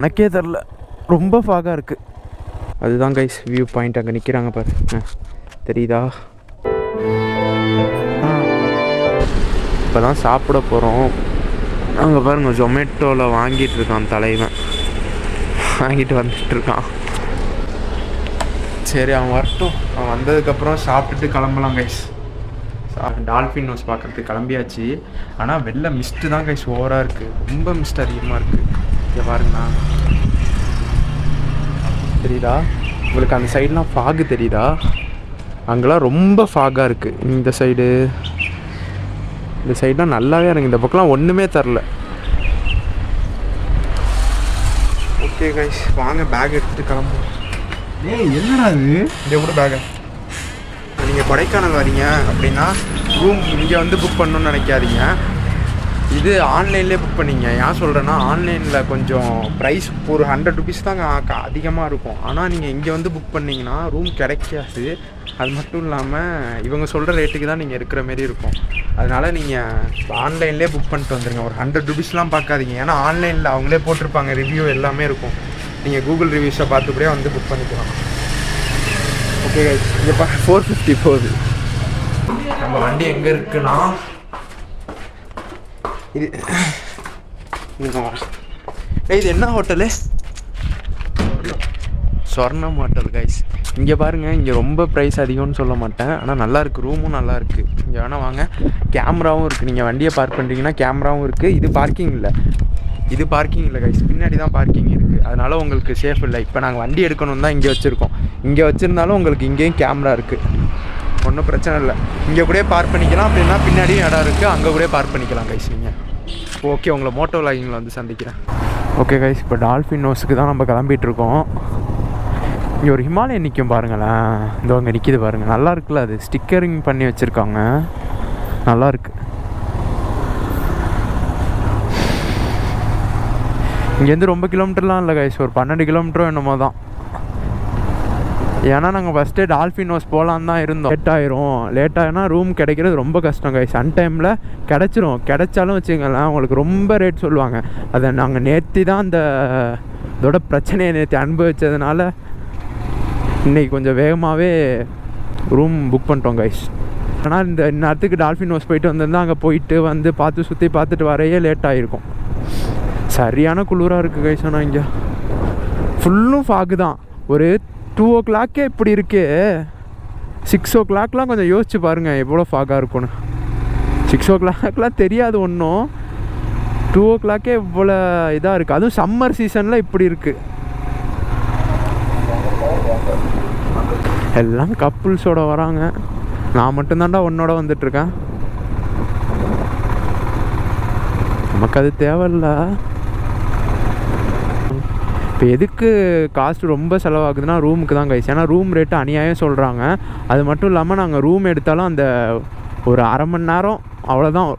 எனக்கே தெரில, ரொம்ப ஃபாகாக இருக்குது. அதுதான் கைஸ் வியூ பாயிண்ட். அங்கே நிற்கிறாங்க பாரு, தெரியுதா? இப்போ தான் சாப்பிட போகிறோம். அங்கே பாருங்கள், ஜொமேட்டோவில் வாங்கிட்டு இருக்கான் தலைவன், வாங்கிட்டு வந்துட்டுருக்கான். சரி அவன் வரட்டும், அவன் வந்ததுக்கப்புறம் சாப்பிட்டுட்டு கிளம்பலாம் கைஸ். டால்ஃபின் ஹவுஸ் பார்க்குறதுக்கு கிளம்பியாச்சு. ஆனால் வெளில மிஸ்ட்டு தான் கைஸ் ஓவராக இருக்குது, ரொம்ப மிஸ்ட் அதிகமாக இருக்குது. இங்கே பாருங்கண்ணா, தெரியுதா உங்களுக்கு? அந்த சைடெலாம் ஃபாகு தெரியுதா? அங்கெல்லாம் ரொம்ப ஃபாகாக இருக்குது. இந்த சைடெலாம் நல்லாவே எனக்கு இந்த பக்கம்லாம் ஒன்றுமே தரல. ஓகே கைஸ், வாங்க பேக் எடுத்துகிட்டு கிளம்புவோம். என்னடா இது? இந்த கூட பேக்கை நீங்கள் கொடைக்கானல் வரீங்க அப்படின்னா ரூம் இங்கே வந்து புக் பண்ணணுன்னு நினைக்காதீங்க. இது ஆன்லைன்லேயே புக் பண்ணிங்க. ஏன் சொல்கிறேன்னா, ஆன்லைனில் கொஞ்சம் ப்ரைஸ் ஒரு 100 ருபீஸ் தான் அதிகமாக இருக்கும். ஆனால் நீங்கள் இங்கே வந்து புக் பண்ணிங்கன்னா ரூம் கிடைக்காது. அது மட்டும் இல்லாமல் இவங்க சொல்கிற ரேட்டுக்கு தான் நீங்கள் இருக்கிற மாரி இருக்கும். அதனால் நீங்கள் ஆன்லைன்லேயே புக் பண்ணிட்டு வந்துடுங்க. ஒரு 100 ருபீஸ்லாம் பார்க்காதீங்க. ஏன்னா ஆன்லைனில் அவங்களே போட்டிருப்பாங்க, ரிவ்யூ எல்லாமே இருக்கும். நீங்கள் கூகுள் ரிவ்யூஸை பார்த்துக்கூடே வந்து புக் பண்ணிக்கலாம். ஓகே கைஸ், இங்கே 450 போகுது. நம்ம வண்டி எங்கே இருக்குன்னா, இது என்ன ஹோட்டலு? Sornam hotel guys. இங்கே பாருங்கள், இங்கே ரொம்ப ப்ரைஸ் அதிகம்னு சொல்ல மாட்டேன், ஆனால் நல்லாயிருக்கு, ரூமும் நல்லாயிருக்கு. இங்கே வேணால் வாங்க, கேமராவும் இருக்குது. நீங்கள் வண்டியை பார்க் பண்ணுறீங்கன்னா கேமராவும் இருக்குது. இது பார்க்கிங் இல்லை கைஸ், பின்னாடி தான் பார்க்கிங் இருக்குது. அதனால் உங்களுக்கு சேஃப் இல்லை. இப்போ நாங்கள் வண்டி எடுக்கணும் தான் இங்கே வச்சுருக்கோம். இங்கே வச்சுருந்தாலும் உங்களுக்கு இங்கேயும் கேமரா இருக்குது, ஒன்றும் பிரச்சனை இல்லை. இங்கே கூட பார்க் பண்ணிக்கலாம், அப்படின்னா பின்னாடியும் இடம் இருக்குது, அங்கே கூட பார்க் பண்ணிக்கலாம் கைஸ் நீங்கள். ஓகே, உங்களை மோட்டோ விலாகிங்கில் வந்து சந்திக்கிறேன். ஓகே கைஸ், இப்போ டால்ஃபின் ஹவுஸுக்கு தான் நம்ம கிளம்பிகிட்ருக்கோம். இங்கே ஒரு ஹிமாலயன் நிற்கும் பாருங்களேன், இந்த அங்கே நிற்கிது பாருங்கள், நல்லா இருக்குல்ல? அது ஸ்டிக்கரிங் பண்ணி வச்சுருக்காங்க, நல்லாயிருக்கு. இங்கேருந்து ரொம்ப கிலோமீட்டர்லாம் இல்லை கைஸ், ஒரு 12 கிலோமீட்டரோ என்னமோ தான். ஏன்னா நாங்கள் ஃபஸ்ட்டே டால்ஃபின் ஹவுஸ் போகலான்னு தான் இருந்தோம். லேட் ஆகினா ரூம் கிடைக்கிறது ரொம்ப கஷ்டம் கைஸ். அன்டைமில் கிடைச்சாலும் வச்சுங்களேன், உங்களுக்கு ரொம்ப ரேட் சொல்லுவாங்க. அதை நாங்கள் நேற்று தான் இதோட பிரச்சனையை நேற்று அனுபவித்ததுனால இன்றைக்கி கொஞ்சம் வேகமாகவே ரூம் புக் பண்ணிட்டோம் கைஸ். ஆனால் இந்த நேரத்துக்கு டால்ஃபின் ஹவுஸ் போயிட்டு வந்திருந்தால் அங்கே போயிட்டு வந்து சுற்றி பார்த்துட்டு வரையே லேட் ஆகிருக்கும். சரியான குளிராக இருக்குது கைஸ். ஆனால் இங்கே ஃபுல்லும் ஃபாகு தான். ஒரு 2 o'clock இப்படி இருக்கு. 6 o'clock கொஞ்சம் யோசிச்சு பாருங்கள் எவ்வளோ ஃபாகாக இருக்கும்னு. 6 o'clock தெரியாது ஒன்றும், 2 o'clock இவ்வளோ இதாக இருக்குது. அதுவும் சம்மர் சீசனில் இப்படி இருக்குது. எல்லாம் கப்புள்ஸோட வராங்க, நான் மட்டும்தான்டா உன்னோட வந்துட்டுருக்கேன். நமக்கு அது தேவையில்லை. இப்போ எதுக்கு காஸ்ட் ரொம்ப செலவாகுதுன்னா ரூமுக்கு தான் கைஸ். ஏன்னா ரூம் ரேட்டு அநியாயம் சொல்கிறாங்க. அது மட்டும் இல்லாமல் நாங்கள் ரூம் எடுத்தாலும் அந்த ஒரு அரை மணி நேரம் அவ்வளோதான்,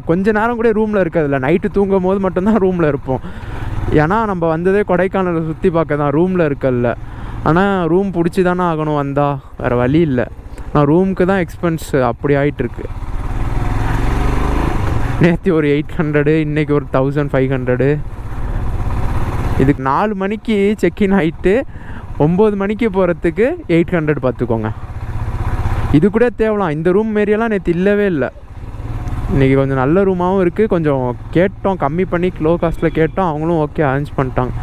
கொஞ்ச நேரம் கூட ரூமில் இருக்கிறதில்ல. நைட்டு தூங்கும் போது மட்டும்தான் ரூமில் இருப்போம். ஏன்னா நம்ம வந்ததே கொடைக்கானலை சுற்றி பார்க்க தான், ரூமில் இருக்கல. ஆனால் ரூம் பிடிச்சி தானே ஆகணும், வந்தால் வேறு வழி இல்லை. ஆனால் ரூமுக்கு தான் எக்ஸ்பென்ஸ் அப்படி ஆகிட்டுருக்கு. நேற்று ஒரு 800, இன்றைக்கி ஒரு 1500. இதுக்கு 4 மணிக்கு செக்இன் ஆகிட்டு 9 மணிக்கு போகிறதுக்கு 800 பார்த்துக்கோங்க. இது கூட தேவலாம். இந்த ரூம் மாரியெல்லாம் நேற்று இல்லவே இல்லை. இன்றைக்கி கொஞ்சம் நல்ல ரூமாகவும் இருக்குது. கொஞ்சம் கேட்டோம், கம்மி பண்ணி லோ காஸ்ட்டில் கேட்டோம், அவங்களும் ஓகே அரேஞ்ச் பண்ணிட்டாங்க.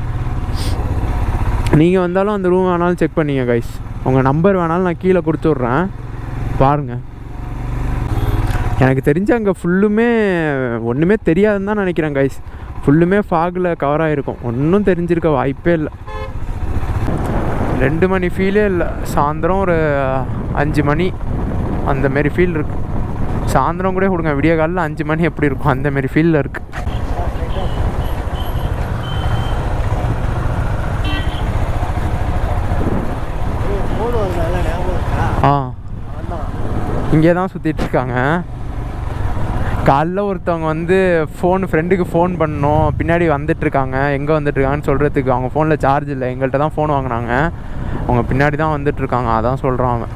நீங்கள் வந்தாலும் அந்த ரூம் வேணாலும் செக் பண்ணிங்க கைஸ். உங்கள் நம்பர் வேணாலும் நான் கீழே கொடுத்து விட்றேன், பாருங்கள். எனக்கு தெரிஞ்ச அங்கே ஃபுல்லுமே ஒன்றுமே தெரியாதுன்னு தான் நினைக்கிறேன் கைஸ். ஃபுல்லுமே ஃபாகில் கவர் ஆகிருக்கும், ஒன்றும் தெரிஞ்சிருக்க வாய்ப்பே இல்லை. 2 மணி ஃபீலே இல்லை. சாயந்தரம் ஒரு 5 மணி அந்தமாரி ஃபீல் இருக்குது. சாயந்தரம் கூட கொடுங்க, விடிய காலில் 5 மணி எப்படி இருக்கும் அந்தமாரி ஃபீலில் இருக்குது. இங்கே தான் சுற்றிட்டுருக்காங்க. காலைல ஒருத்தவங்க வந்து ஃப்ரெண்டுக்கு ஃபோன் பண்ணோம், பின்னாடி வந்துட்டுருக்காங்க, எங்கே வந்துட்டுருக்காங்கன்னு சொல்கிறதுக்கு. அவங்க ஃபோனில் சார்ஜ் இல்லை, எங்கள்கிட்ட தான் ஃபோன் வாங்கினாங்க. அவங்க பின்னாடி தான் வந்துட்டுருக்காங்க, அதான் சொல்கிறான் அவன்.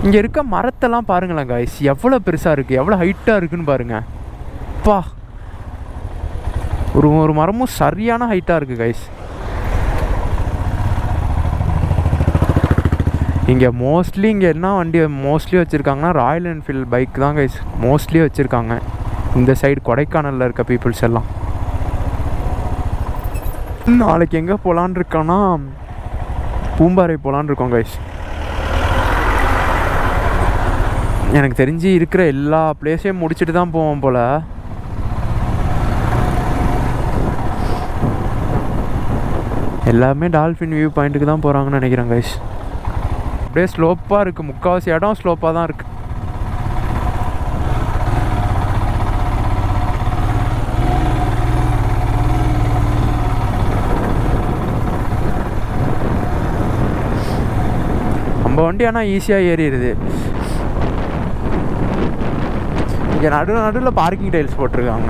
இங்கே இருக்க மரத்தெல்லாம் பாருங்களேன் கைஸ், எவ்வளோ பெருசாக இருக்குது, எவ்வளோ ஹைட்டாக இருக்குதுன்னு பாருங்கள். அப்பா, ஒரு மரமும் சரியான ஹைட்டாக இருக்குது கைஸ். இங்கே மோஸ்ட்லி இங்கே என்ன வண்டி மோஸ்ட்லி வச்சுருக்காங்கன்னா ராயல் என்ஃபீல்டு பைக் தான் கைஸ் மோஸ்ட்லி வச்சுருக்காங்க இந்த சைடு கொடைக்கானலில் இருக்க பீப்புள்ஸ் எல்லாம். நாளைக்கு எங்கே போகலான் இருக்கோன்னா பூம்பாறை போகலான் இருக்கோம் கைஸ். எனக்கு தெரிஞ்சு இருக்கிற எல்லா பிளேஸையும் முடிச்சுட்டு தான் போவோம் போல். எல்லாமே டால்ஃபின் வியூ பாயிண்ட்டுக்கு தான் போகிறாங்கன்னு நினைக்கிறேன் கைஸ். அப்படியே ஸ்லோப்பாக இருக்குது, முக்கால்வாசி இடம் ஸ்லோப்பாக தான் இருக்குது. நம்ம வண்டி ஆனால் ஈஸியாக ஏறிடுது. இங்கே நடுவில் பார்க்கிங் டைல்ஸ் போட்டிருக்காங்க.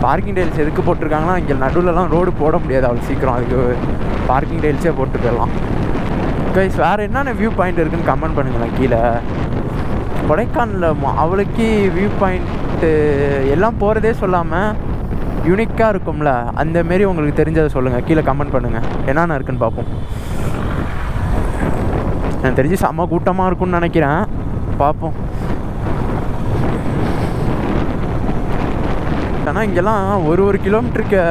பார்க்கிங் டைல்ஸ் எதுக்கு போட்டிருக்காங்கன்னா இங்கே நடுவில்லாம் ரோடு போட முடியாது அவ்வளோ சீக்கிரம், அதுக்கு பார்க்கிங் டைல்ஸே போட்டு போயிடலாம் கைஸ். வேறு என்னென்ன வியூ பாயிண்ட் இருக்குதுன்னு கமெண்ட் பண்ணுங்களேன் கீழே. கொடைக்கானலில் அவளுக்கு வியூ பாயிண்ட்டு எல்லாம் போகிறதே சொல்லாமல் யூனிக்காக இருக்கும்ல, அந்தமாரி உங்களுக்கு தெரிஞ்சதை சொல்லுங்கள் கீழே கமெண்ட் பண்ணுங்கள். என்னென்ன இருக்குன்னு பார்ப்போம். எனக்கு தெரிஞ்சு செம்ம கூட்டமாக இருக்கும்னு நினைக்கிறேன், பார்ப்போம். ஆனால் இங்கெல்லாம் ஒரு கிலோமீட்டருக்கு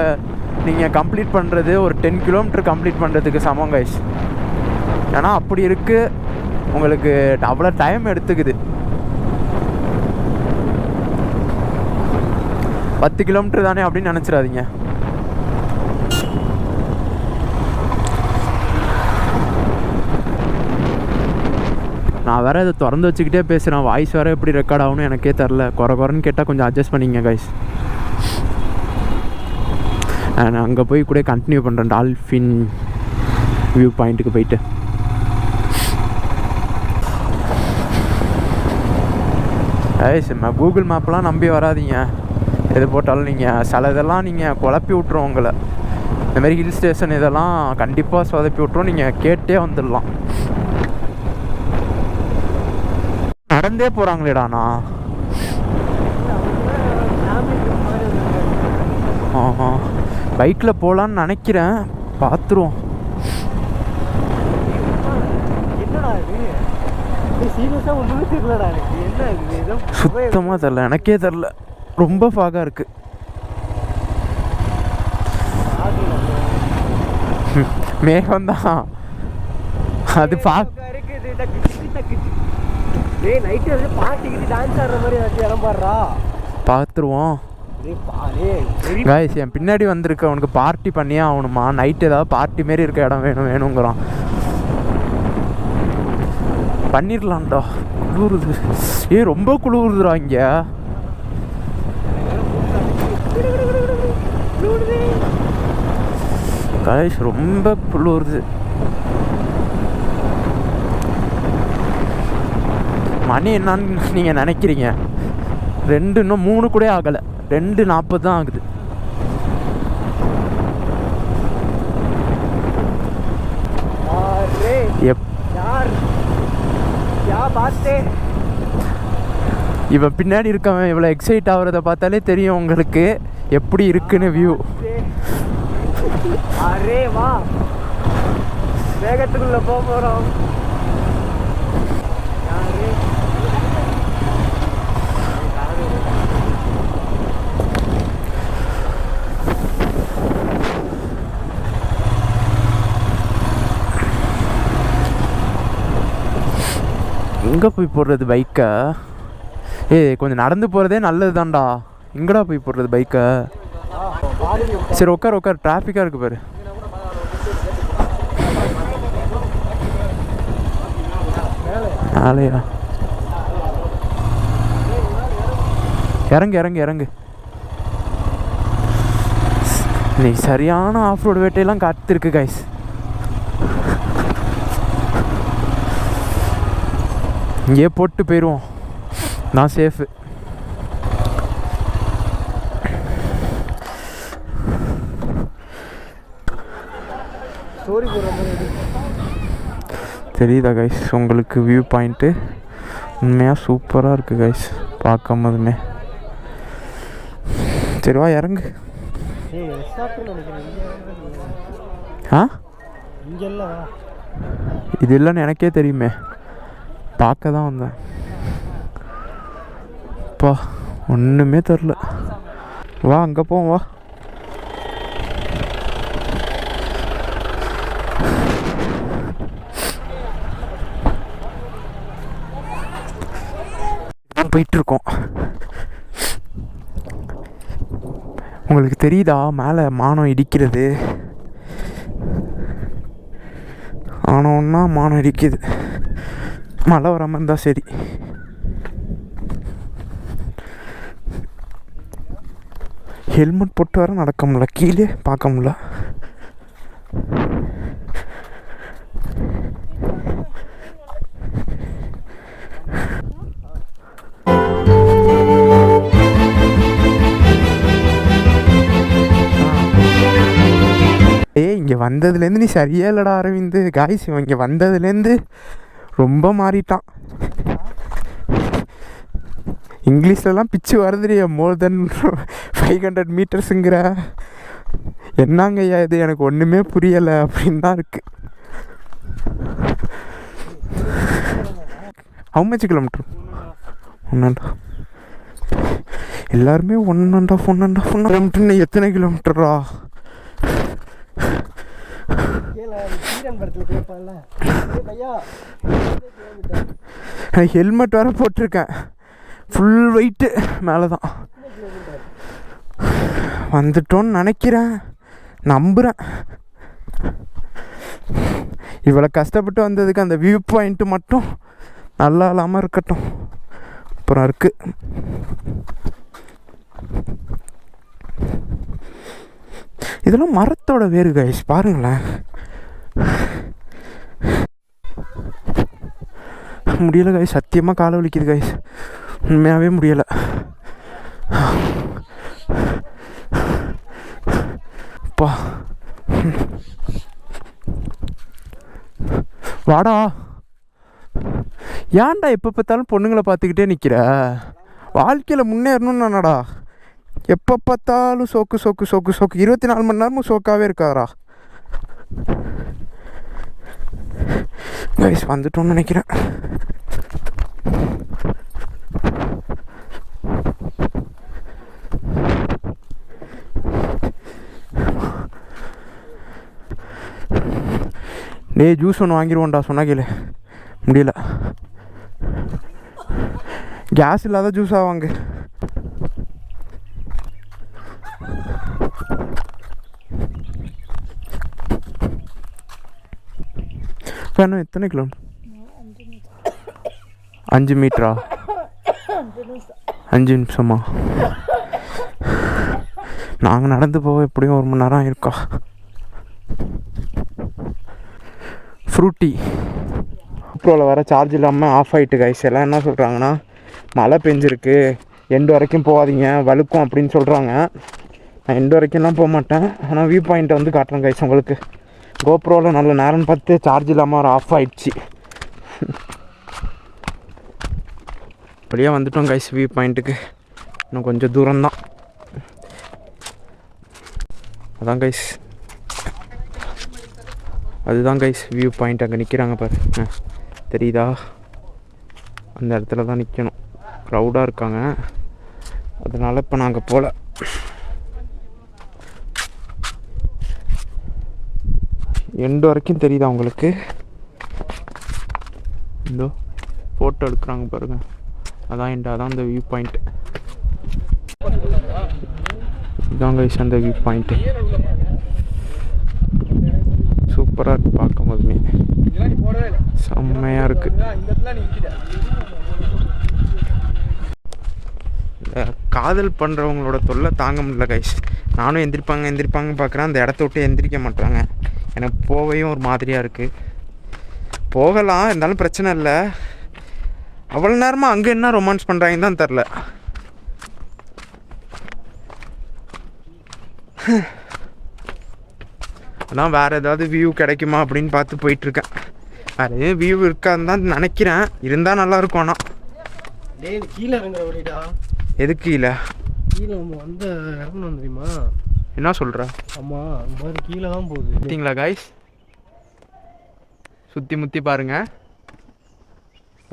நீங்கள் கம்ப்ளீட் பண்ணுறது ஒரு 10 கிலோமீட்டர் கம்ப்ளீட் பண்ணுறதுக்கு சமம் கைஸ். ஏன்னா அப்படி இருக்குது, உங்களுக்கு அவ்வளோ டைம் எடுத்துக்குது. 10 கிலோமீட்டர் தானே அப்படின்னு நினச்சிடாதீங்க. நான் வேறு இதை திறந்து வச்சுக்கிட்டே பேசுகிறேன், வாய்ஸ் வேறு எப்படி ரெக்கார்ட் ஆகணும்னு எனக்கே தெரில. குறைன்னு கேட்டால் கொஞ்சம் அட்ஜஸ்ட் பண்ணிங்க கைஸ். நான் அங்கே போய் கூட கண்டினியூ பண்ணுறேன் டால்ஃபின் வியூ பாயிண்ட்டுக்கு போயிட்டு. கைஸ் கூகுள் மேப்லாம் நம்பி வராதிங்க, எது போட்டாலும் நீங்கள் சில இதெல்லாம் நீங்கள் குழப்பி விட்ருவோம் உங்களை. இந்தமாரி ஹில் ஸ்டேஷன் இதெல்லாம் கண்டிப்பாக சொதப்பி விட்ருவோம், நீங்கள் கேட்டே வந்துடலாம். நடந்தே போகிறாங்களேடாண்ணா. ஆஹா, பைக்கில் போகலான்னு நினைக்கிறேன், பார்த்துருவோம். சுத்தமாக தெரில, எனக்கே தெரில, ரொம்ப ஃபாகாக இருக்குது. மேகம்தான் அது பார்த்துருவோம். கைஸ் என் பின்னாடி வந்திருக்க அவனுக்கு பார்ட்டி பண்ணியே ஆகணுமா, நைட்டு ஏதாவது பார்ட்டி மாரி இருக்க இடம் வேணுங்கிறான். பண்ணிடலான்டா, குளிருது. ரொம்ப குளிருதுடா இங்கே. கைஸ் ரொம்ப குளிருது. மணி என்னான்னு நீங்கள் நினைக்கிறீங்க? 2 இன்னும் 3 கூட ஆகலை, 2:40 தான் ஆகுது. இவன் பின்னாடி இருக்கவன் இவ்வளோ எக்ஸைட் ஆகுறத பார்த்தாலே தெரியும் உங்களுக்கு எப்படி இருக்குன்னு வியூ. அரே வா, வேகத்துக்குள்ள போகிறோம். எங்கே போய் போடுறது பைக்கை? கொஞ்சம் நடந்து போகிறதே நல்லது தான்டா, எங்கடா போய் போடுறது பைக்கை? சரி உட்கார், டிராஃபிக்காக இருக்குது பாரு. ஆலையா, இறங்கு. இன்னைக்கு சரியான ஆஃப் ரோடு வேட்டையெல்லாம் காத்திருக்கு கைஸ். இங்கே போட்டு போயிடுவோம், நான் சேஃபு. தெரியுதா கைஸ் உங்களுக்கு வியூ பாயிண்ட்டு? உண்மையாக சூப்பராக இருக்குது கைஸ், பார்க்கும் போதுமே. சரிவா இறங்கு. டேய் ரெசார்ட்னு நினைக்கிறேன் ஆ இங்கே இல்லை இது இல்லைன்னு எனக்கே தெரியுமே, பார்க்க தான் வந்தேன். அப்பா ஒன்றுமே தெரில. வா அங்கே போவோம் வா. போயிட்டுருக்கோம். உங்களுக்கு தெரியுதா மேலே மானம் இடிக்கிறது? ஆனோன்னா மானம் இடிக்குது. மழை வராமல் இருந்தால் சரி. ஹெல்மெட் போட்டு வர நடக்க முடியல, கீழே பார்க்க முடியல. இங்கே வந்ததுலேருந்து நீ சரியா இல்லைடா அரவிந்த். காய்ஸ் இவன் இங்கே வந்ததுலேருந்து ரொம்ப மாறிட்டான். இங்கிலீஷ்லலாம் பிச்சு வருதுறிய மோர் தென் 500 மீட்டர்ஸுங்கிற. என்னங்கய்யா இது, எனக்கு ஒன்றுமே புரியலை அப்படின்னு தான் இருக்குது. How much kilometre? 1.5. எல்லாருமே 1.5 கிலோமீட்டர்னு. எத்தனை கிலோமீட்டரா? ஹெல்மெட் வேற போட்டிருக்கேன், ஃபுல் வெயிட்டு மேலே தான். வந்துட்டோன்னு நினைக்கிறேன், நம்புகிறேன். இவ்வளோ கஷ்டப்பட்டு வந்ததுக்கு அந்த வியூ பாயிண்ட்டு மட்டும் நல்லா இல்லாமல் இருக்கட்டும். அப்புறம் இருக்குது. இதெல்லாம் மரத்தோட வேறு கைஸ், பாருங்களேன். முடியலை கைஸ், சத்தியமாக காலை வலிக்குது கைஸ், உண்மையாகவே முடியலை. அப்பா வாடா. ஏன்டா எப்போ பார்த்தாலும் பொண்ணுங்களை பார்த்துக்கிட்டே நிற்கிற? வாழ்க்கையில் முன்னேறணும்னு நானடா. எப்போ பார்த்தாலும் சோக்கு சோக்கு சோக்கு சோக்கு, 24 மணி நேரமும் சோக்காகவே இருக்காரா? கைஸ் வந்துட்டோன்னு நினைக்கிறேன். டேய் ஜூஸ் ஒன்று வாங்கிடுவோம்டா, சொன்னா கேளு. முடியல, கேஸ் இல்லாத ஜூஸாக வாங்க. வேணும். எத்தனை கிலோமீட்டர்? 5 மீட்டரா? 5 நிமிஷமா? நாங்கள் நடந்து போக எப்படியும் 1 மணி நேரம் ஆயிருக்கா. ஃப்ரூட்டி ப்ரோவில் வர சார்ஜ் இல்லாமல் ஆஃப் ஆகிட்டு கைஸ். எல்லாம் என்ன சொல்கிறாங்கன்னா, மழை பெஞ்சிருக்கு, எண்டு வரைக்கும் போகாதீங்க வழுக்கும் அப்படின்னு சொல்கிறாங்க. நான் எண்டு வரைக்கும்லாம் போக மாட்டேன், ஆனால் வியூ பாயிண்ட்டை வந்து காட்டுறேன் கைஸ் உங்களுக்கு. கோப்ரோவில் நல்ல நேரம்னு பார்த்து சார்ஜ் இல்லாமல் ஒரு ஆஃப் ஆகிடுச்சு. அப்படியே வந்துட்டோம் கைஸ் வியூ பாயிண்ட்டுக்கு. இன்னும் கொஞ்சம் தூரம்தான். அதான் கைஸ், அதுதான் கைஸ் வியூ பாயிண்ட். அங்கே நிற்கிறாங்க பாரு, தெரியுதா? அந்த இடத்துல தான் நிற்கணும். க்ரௌடாக இருக்காங்க, அதனால் இப்போ நாங்கள் போகல. எண்டு வரைக்கும் தெரியுதா உங்களுக்கு? இந்தோ ஃபோட்டோ எடுக்கிறாங்க பாருங்கள், அதான் எண்டு. அதான் அந்த வியூ பாயிண்ட். இதான் கைஸ் அந்த வியூ பாயிண்ட்டு. சூப்பராக இருக்குது பார்க்கும் போதுமே, செம்மையாக இருக்குது. இந்த காதல் பண்ணுறவங்களோட தொல்லை தாங்க முடியல கைஸ். நானும் எந்திரிப்பாங்க பார்க்குறேன், அந்த இடத்த விட்டு எந்திரிக்க மாட்டாங்க. எனக்கு போவையும் ஒரு மாதிரியாக இருக்குது. போகலாம், இருந்தாலும் பிரச்சனை இல்லை. அவ்வளோ நேரமாக அங்கே என்ன ரொமான்ஸ் பண்ணுறாங்கன்னு தான் தெரில. அதான் வேறு ஏதாவது வியூ கிடைக்குமா அப்படின்னு பார்த்து போயிட்டுருக்கேன். வேறு எதுவும் வியூ இருக்கான்னு தான் நினைக்கிறேன், இருந்தால் நல்லாயிருக்கும். ஆனால் கீழே இறங்குற வழிடா. எதுக்கு கீழே? கீழே நம்ம வந்து இறங்கணும் தெரியுமா? என்ன சொல்கிற? ஆமாம் பாரு கீழே தான் போகுது. பார்த்தீங்களா காய்ஸ், சுற்றி முற்றி பாருங்கள்.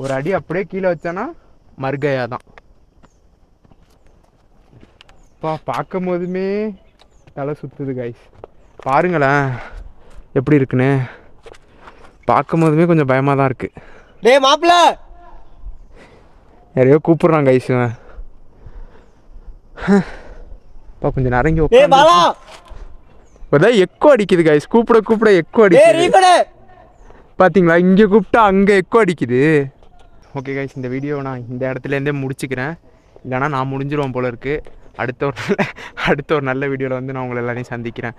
ஒரு அடி அப்படியே கீழே வச்சானா மர்கையா தான். பார்க்கும் போதுமே தலை சுற்றுது காய்ஸ். பாருங்களேன் எப்படி இருக்குன்னு. பார்க்கும் போதுமே கொஞ்சம் பயமாக தான் இருக்குது. டேய் மாப்பிள்ள, யாரையோ கூப்பிட்றான் கைஸ். கொஞ்சம் நரங்கி இப்போதான் எக்கோ அடிக்குது கைஸ். கூப்பிட கூப்பிட எக்கோ அடிக்குது. பார்த்தீங்களா, இங்கே கூப்பிட்டா அங்கே எக்கோ அடிக்குது. ஓகே கைஸ், இந்த வீடியோ நான் இந்த இடத்துலேருந்தே முடிச்சுக்கிறேன். இல்லைனா நான் முடிஞ்சிருவேன் போல இருக்குது. அடுத்த ஒரு நல்ல வீடியோவில் வந்து நான் உங்களை எல்லாரையும் சந்திக்கிறேன்.